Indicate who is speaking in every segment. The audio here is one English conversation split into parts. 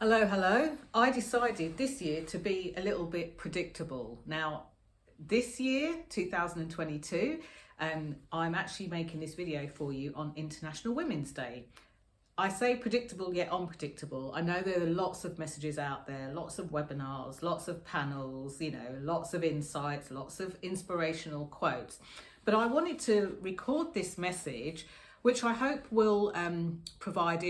Speaker 1: Hello. I decided this year to be a little bit predictable. Now, this year, 2022, I'm actually making this video for you on International Women's Day. I say predictable yet unpredictable. I know there are lots of messages out there, lots of webinars, lots of panels, lots of insights, lots of inspirational quotes. But I wanted to record this message, which I hope will provide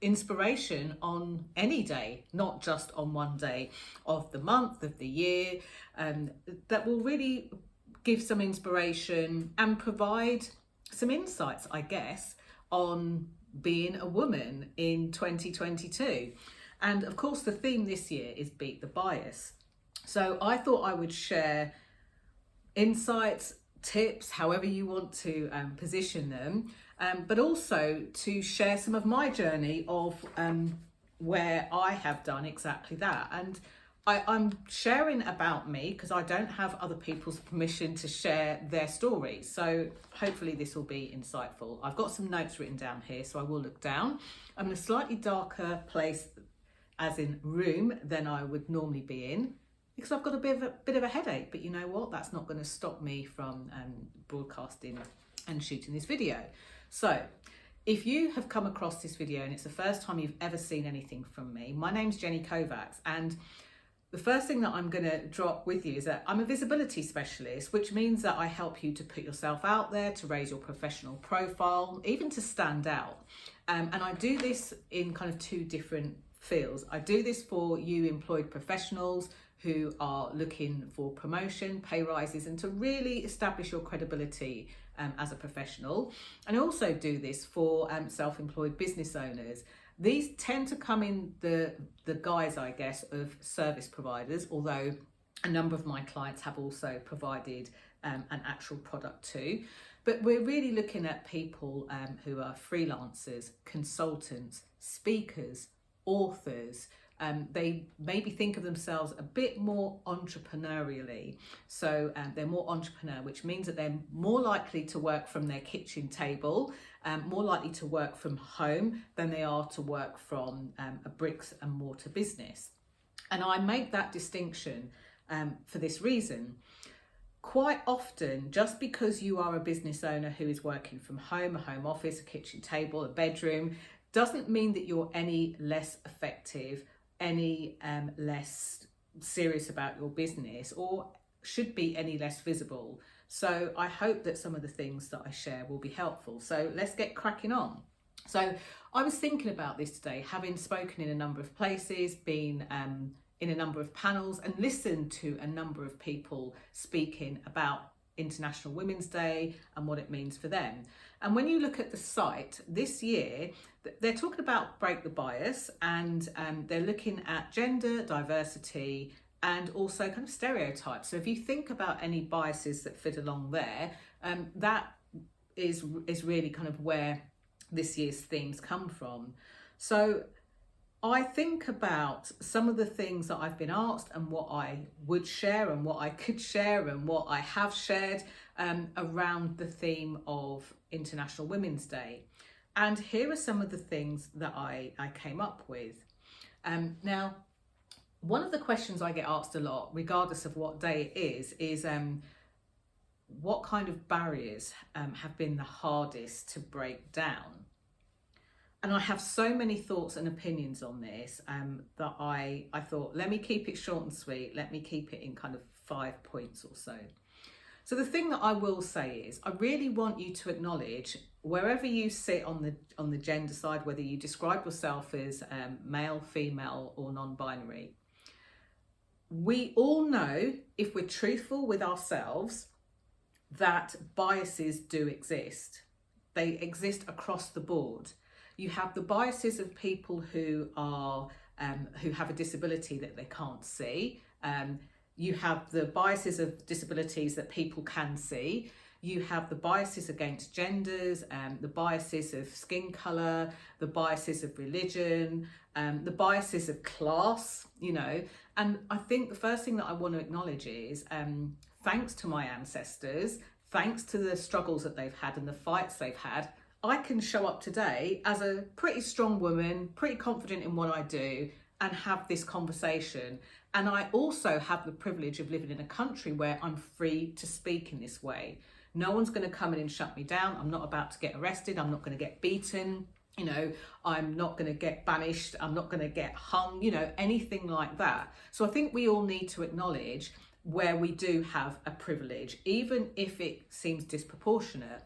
Speaker 1: inspiration on any day, not just on one day of the month, of the year, that will really give some inspiration and provide some insights, I guess, on being a woman in 2022. And of course, the theme this year is Beat the Bias. So I thought I would share insights, tips, however you want to position them, but also to share some of my journey of where I have done exactly that. And I'm sharing about me because I don't have other people's permission to share their stories. So hopefully this will be insightful. I've got some notes written down here, so I will look down. I'm in a slightly darker place, as in room, than I would normally be in, because I've got a bit of a headache. But you know what? That's not going to stop me from broadcasting and shooting this video. So if you have come across this video and it's the first time you've ever seen anything from me, my name's Jenny Kovacs, and the first thing that I'm going to drop with you is that I'm a visibility specialist, which means that I help you to put yourself out there, to raise your professional profile, even to stand out. And I do this in kind of two different fields. I do this for you employed professionals who are looking for promotion, pay rises, and to really establish your credibility as a professional. And I also do this for self-employed business owners. These tend to come in the guise, I guess, of service providers, although a number of my clients have also provided an actual product too. But we're really looking at people who are freelancers, consultants, speakers, authors. They maybe think of themselves a bit more entrepreneurially. So they're more entrepreneur, which means that they're more likely to work from their kitchen table, more likely to work from home than they are to work from a bricks and mortar business. And I make that distinction for this reason. Quite often, just because you are a business owner who is working from home, a home office, a kitchen table, a bedroom, doesn't mean that you're any less effective, any less serious about your business, or should be any less visible. So I hope that some of the things that I share will be helpful. So let's get cracking on. So I was thinking about this today, having spoken in a number of places, been in a number of panels and listened to a number of people speaking about International Women's Day and what it means for them. And when you look at the site this year, they're talking about break the bias, and they're looking at gender, diversity, and also kind of stereotypes. So if you think about any biases that fit along there, that is really kind of where this year's themes come from. So I think about some of the things that I've been asked and what I would share and what I could share and what I have shared around the theme of International Women's Day. And here are some of the things that I came up with. Now, one of the questions I get asked a lot, regardless of what day it is what kind of barriers have been the hardest to break down? And I have so many thoughts and opinions on this that I thought, let me keep it short and sweet. Let me keep it in kind of 5 points or so. So the thing that I will say is, I really want you to acknowledge, wherever you sit on the gender side, whether you describe yourself as male, female, or non-binary, we all know, if we're truthful with ourselves, that biases do exist. They exist across the board. You have the biases of people who have a disability that they can't see. You have the biases of disabilities that people can see. You have the biases against genders, the biases of skin colour, the biases of religion, the biases of class, And I think the first thing that I want to acknowledge is, thanks to my ancestors, thanks to the struggles that they've had and the fights they've had, I can show up today as a pretty strong woman, pretty confident in what I do, and have this conversation. And I also have the privilege of living in a country where I'm free to speak in this way. No one's going to come in and shut me down. I'm not about to get arrested. I'm not going to get beaten. You know, I'm not going to get banished. I'm not going to get hung, you know, anything like that. So I think we all need to acknowledge where we do have a privilege, even if it seems disproportionate.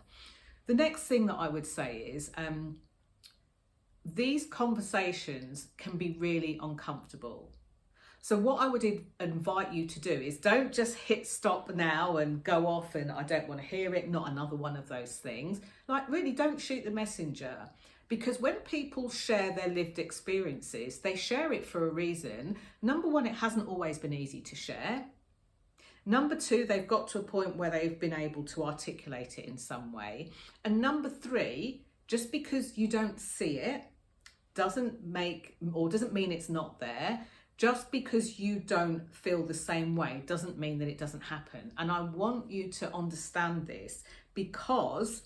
Speaker 1: The next thing that I would say is these conversations can be really uncomfortable. So what I would invite you to do is don't just hit stop now and go off and I don't want to hear it, not another one of those things. Like, really don't shoot the messenger, because when people share their lived experiences, they share it for a reason. Number one, it hasn't always been easy to share. Number two, they've got to a point where they've been able to articulate it in some way. And number three, just because you don't see it doesn't mean it's not there. Just because you don't feel the same way doesn't mean that it doesn't happen. And I want you to understand this, because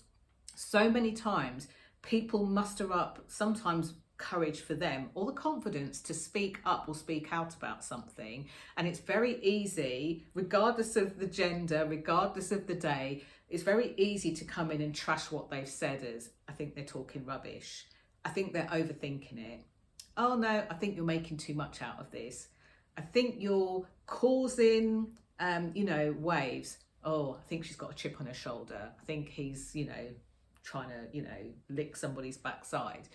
Speaker 1: so many times people muster up sometimes courage for them or the confidence to speak up or speak out about something. And it's very easy, regardless of the gender, regardless of the day, it's very easy to come in and trash what they've said as, I think they're talking rubbish. I think they're overthinking it. Oh no, I think you're making too much out of this. I think you're causing, waves. Oh, I think she's got a chip on her shoulder. I think he's, trying to, lick somebody's backside.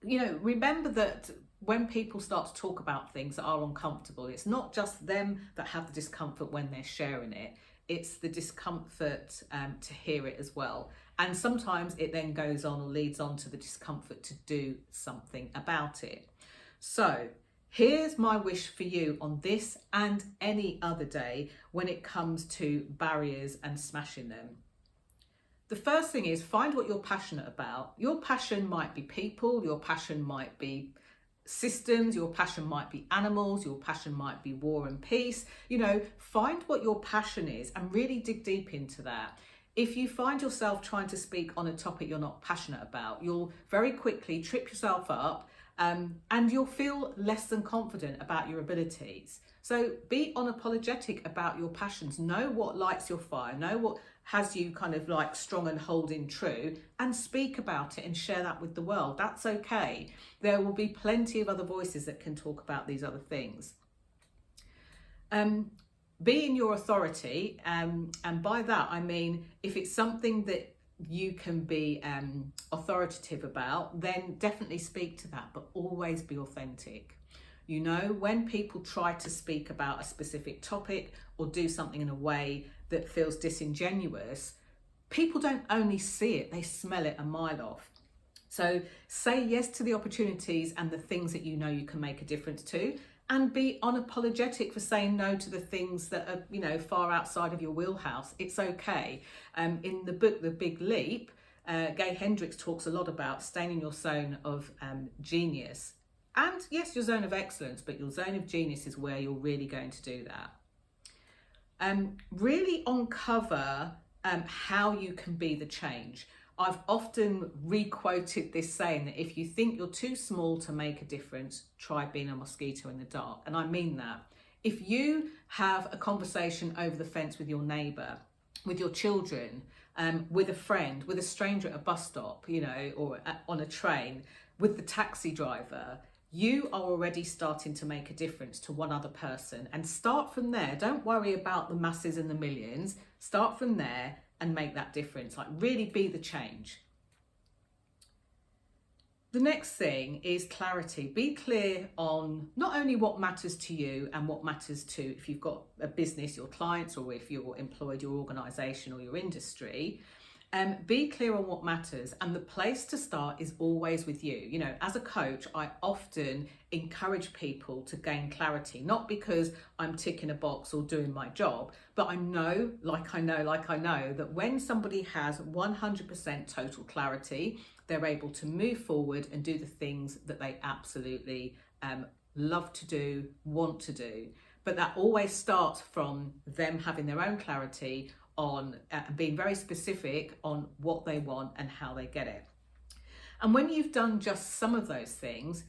Speaker 1: Remember that when people start to talk about things that are uncomfortable, it's not just them that have the discomfort when they're sharing it. It's the discomfort to hear it as well. And sometimes it then goes on or leads on to the discomfort to do something about it. So here's my wish for you on this and any other day when it comes to barriers and smashing them. The first thing is, find what you're passionate about. Your passion might be people, your passion might be systems, your passion might be animals, your passion might be war and peace. Find what your passion is and really dig deep into that. If you find yourself trying to speak on a topic you're not passionate about, you'll very quickly trip yourself up and you'll feel less than confident about your abilities. So be unapologetic about your passions. Know what lights your fire, know what has you kind of like strong and holding true, and speak about it and share that with the world. That's okay. There will be plenty of other voices that can talk about these other things. Be in your authority, and by that I mean if it's something that you can be authoritative about, then definitely speak to that, but always be authentic. When people try to speak about a specific topic or do something in a way that feels disingenuous, people don't only see it, they smell it a mile off. So say yes to the opportunities and the things that you can make a difference to, and be unapologetic for saying no to the things that are, far outside of your wheelhouse. It's okay. In the book, The Big Leap, Gay Hendricks talks a lot about staying in your zone of genius. And yes, your zone of excellence, but your zone of genius is where you're really going to do that. Really uncover how you can be the change. I've often re-quoted this saying that if you think you're too small to make a difference, try being a mosquito in the dark. And I mean that. If you have a conversation over the fence with your neighbour, with your children, with a friend, with a stranger at a bus stop, or on a train, with the taxi driver, you are already starting to make a difference to one other person. And start from there. Don't worry about the masses and the millions. Start from there and make that difference. Like, really be the change. The next thing is clarity. Be clear on not only what matters to you and what matters to, if you've got a business, your clients, or if you're employed, your organisation or your industry. Be clear on what matters, and the place to start is always with you. As a coach, I often encourage people to gain clarity, not because I'm ticking a box or doing my job, but I know that when somebody has 100% total clarity, they're able to move forward and do the things that they absolutely love to do, want to do. But that always starts from them having their own clarity on being very specific on what they want and how they get it. And when you've done just some of those things,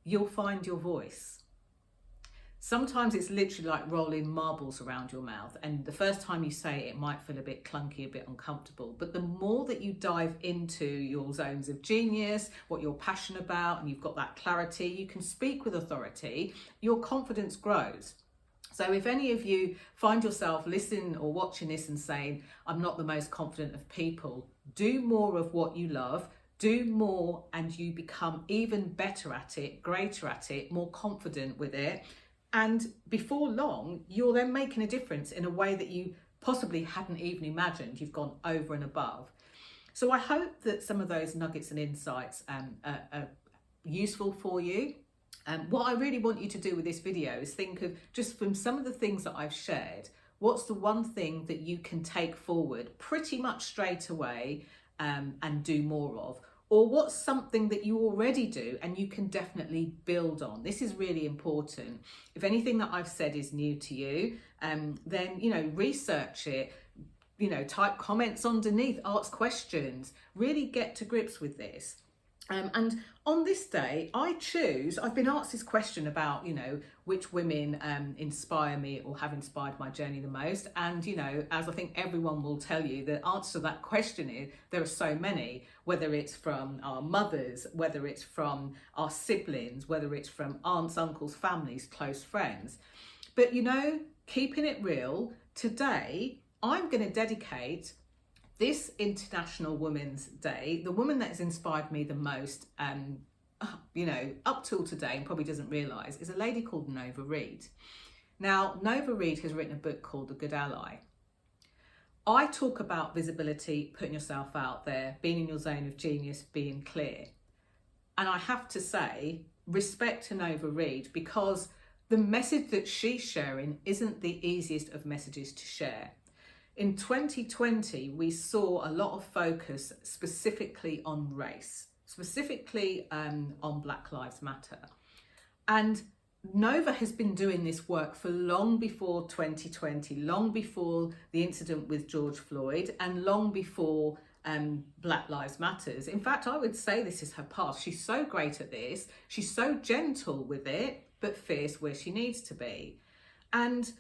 Speaker 1: you'll find your voice. Sometimes it's literally like rolling marbles around your mouth, and the first time you say it, it might feel a bit clunky, a bit uncomfortable. But the more that you dive into your zones of genius, what you're passionate about, and you've got that clarity, you can speak with authority, your confidence grows. So if any of you find yourself listening or watching this and saying, I'm not the most confident of people, do more of what you love, do more, and you become even better at it, greater at it, more confident with it. And before long, you're then making a difference in a way that you possibly hadn't even imagined. You've gone over and above. So I hope that some of those nuggets and insights are useful for you. What I really want you to do with this video is think of, just from some of the things that I've shared, what's the one thing that you can take forward pretty much straight away and do more of? Or what's something that you already do and you can definitely build on? This is really important. If anything that I've said is new to you, then, research it, type comments underneath, ask questions, really get to grips with this. And on this day, I've been asked this question about, which women inspire me or have inspired my journey the most. And, as I think everyone will tell you, the answer to that question is there are so many, whether it's from our mothers, whether it's from our siblings, whether it's from aunts, uncles, families, close friends. But, keeping it real, today I'm going to dedicate this International Women's Day, the woman that has inspired me the most, up till today, and probably doesn't realise, is a lady called Nova Reid. Now, Nova Reid has written a book called The Good Ally. I talk about visibility, putting yourself out there, being in your zone of genius, being clear. And I have to say, respect to Nova Reid, because the message that she's sharing isn't the easiest of messages to share. In 2020, we saw a lot of focus specifically on race, specifically on Black Lives Matter. And Nova has been doing this work for long before 2020, long before the incident with George Floyd, and long before Black Lives Matters. In fact, I would say this is her past. She's so great at this. She's so gentle with it, but fierce where she needs to be. And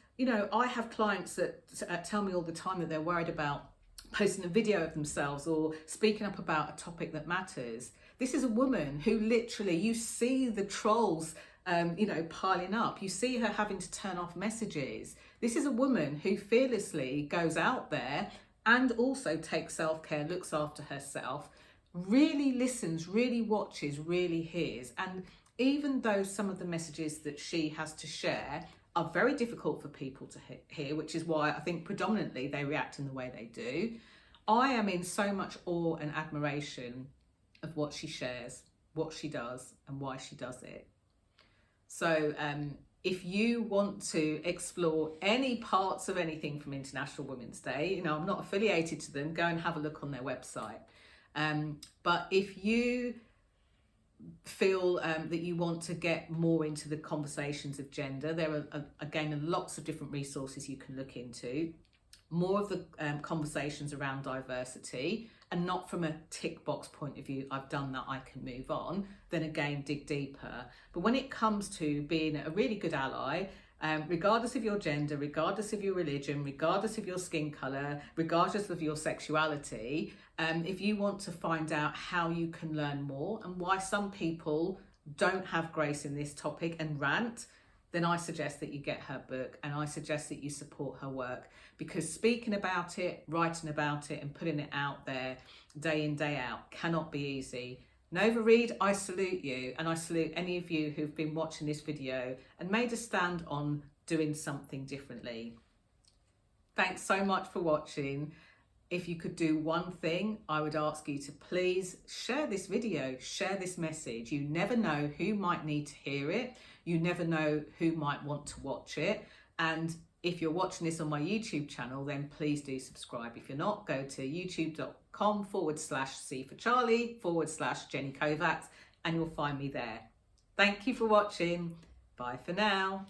Speaker 1: I have clients that tell me all the time that they're worried about posting a video of themselves or speaking up about a topic that matters. This is a woman who literally, you see the trolls, piling up. You see her having to turn off messages. This is a woman who fearlessly goes out there and also takes self-care, looks after herself, really listens, really watches, really hears. And even though some of the messages that she has to share are very difficult for people to hear, which is why I think predominantly they react in the way they do, I am in so much awe and admiration of what she shares, what she does, and why she does it. So if you want to explore any parts of anything from International Women's Day, I'm not affiliated to them, go and have a look on their website. But if you feel that you want to get more into the conversations of gender, there are again lots of different resources you can look into. More of the conversations around diversity, and not from a tick box point of view, I've done that, I can move on, then again dig deeper. But when it comes to being a really good ally, regardless of your gender, regardless of your religion, regardless of your skin colour, regardless of your sexuality, if you want to find out how you can learn more and why some people don't have grace in this topic and rant, then I suggest that you get her book, and I suggest that you support her work, because speaking about it, writing about it and putting it out there day in, day out cannot be easy. Nova Reid, I salute you, and I salute any of you who've been watching this video and made a stand on doing something differently. Thanks so much for watching. If you could do one thing, I would ask you to please share this video, share this message. You never know who might need to hear it. You never know who might want to watch it. And if you're watching this on my YouTube channel, then please do subscribe. If you're not, go to youtube.com/C4Charlie/Jenny Kovacs and you'll find me there. Thank you for watching. Bye for now.